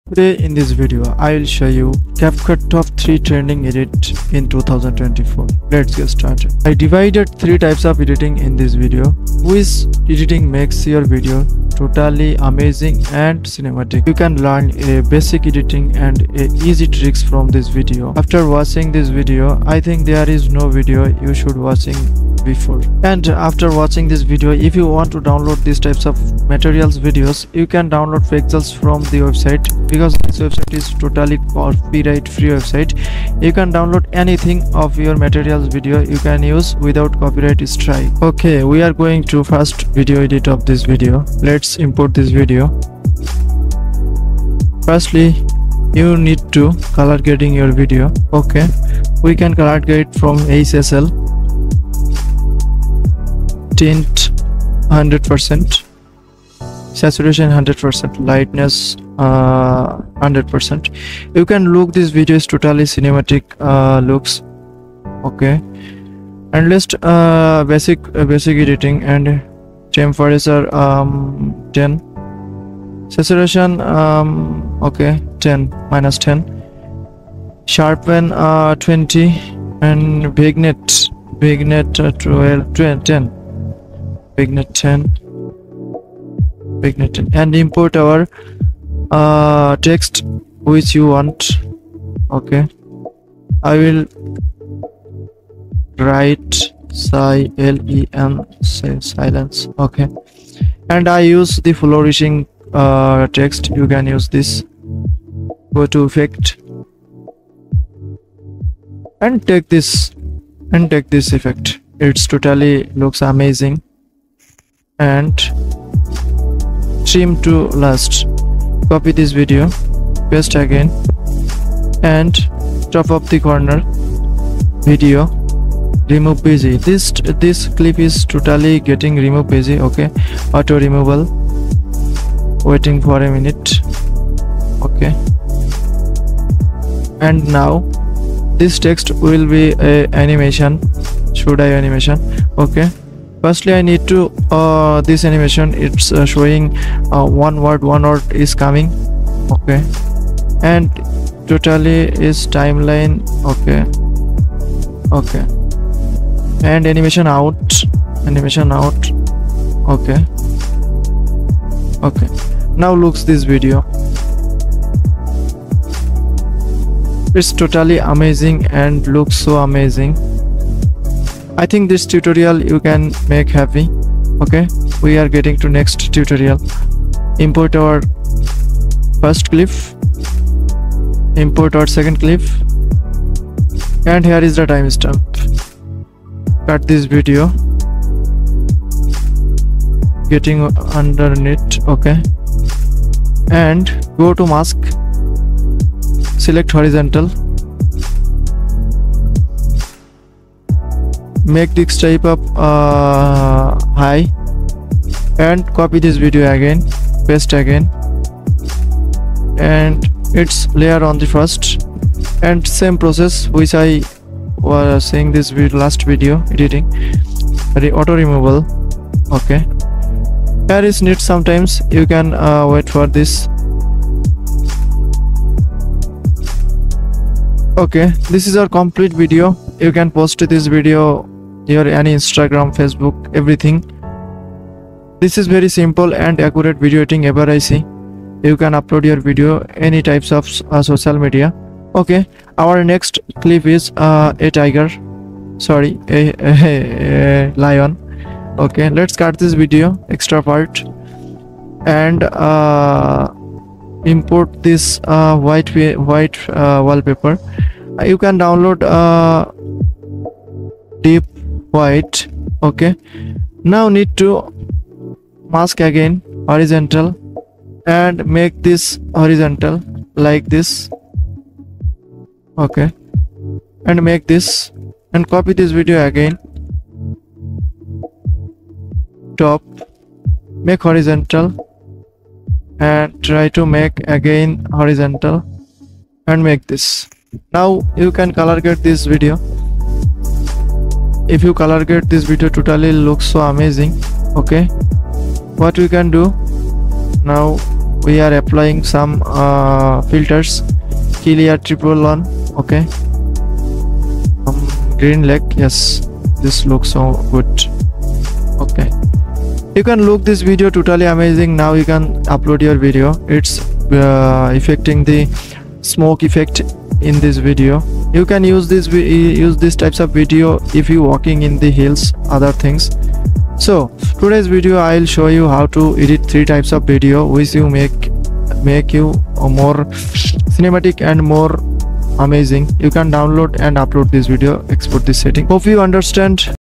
Today in this video, I will show you Capcut top 3 trending edit in 2024. Let's get started. I divided 3 types of editing in this video. Which editing makes your video totally amazing and cinematic. You can learn a basic editing and easy tricks from this video. After watching this video, I think there is no video you should watching before. And after watching this video, if you want to download these types of materials videos, you can download pixels from the website, because this website is totally copyright free website. You can download anything of your materials video you can use without copyright strike. Okay, we are going to first video edit of this video. Let's import this video. Firstly, you need to color grading your video. Okay, we can color grade from HSL, tint 100%, saturation 100%, lightness 100%. You can look this video is totally cinematic looks. Okay, and list basic editing and temperature 10, saturation okay 10 minus 10, sharpen 20, and vignette 12 10, vignette 10, and import our text which you want. Okay, I will write silence. Okay, and I use the flourishing text. You can use this. Go to effect and take this effect. It's totally looks amazing. And trim to last. Copy this video, paste again, and top of the corner video, remove busy. This clip is totally getting remove busy. Okay, auto removal, waiting for a minute. Okay, and now this text will be a animation. Should I animation? Okay, firstly I need to this animation, it's showing one word is coming. Okay, and totally is timeline. Okay, and animation out. Okay, now looks this video. It's totally amazing and looks so amazing. I think this tutorial you can make happy. Okay, we are getting to next tutorial. Import our first clip, import our second clip, and here is the timestamp. Cut this video, getting underneath. Okay, and go to mask, select horizontal, make this type of high, and copy this video again, paste again, and it's layer on the first, and same process which I was saying this last video editing, auto removal. Okay, here is need sometimes, you can wait for this. Okay, this is our complete video. You can post this video your any Instagram, Facebook, everything. This is very simple and accurate video editing ever I see. You can upload your video any types of social media. Okay, our next clip is a tiger, sorry, a lion. Okay, let's cut this video extra part and import this white wallpaper. You can download deep white. Okay, now need to mask again, horizontal, and make this horizontal like this. Okay, and make this, and copy this video again, top, make horizontal, and try to make again horizontal, and make this. Now you can color grade this video. If you color grade this video, totally looks so amazing. Okay, what we can do now, we are applying some filters. Clear triple on, okay. Green leg, yes, this looks so good. Okay, you can look this video totally amazing. Now you can upload your video. It's affecting the smoke effect in this video. You can use this types of video if you walking in the hills, other things. So today's video I'll show you how to edit 3 types of video which you make you more cinematic and more amazing. You can download and upload this video, export this setting. Hope you understand.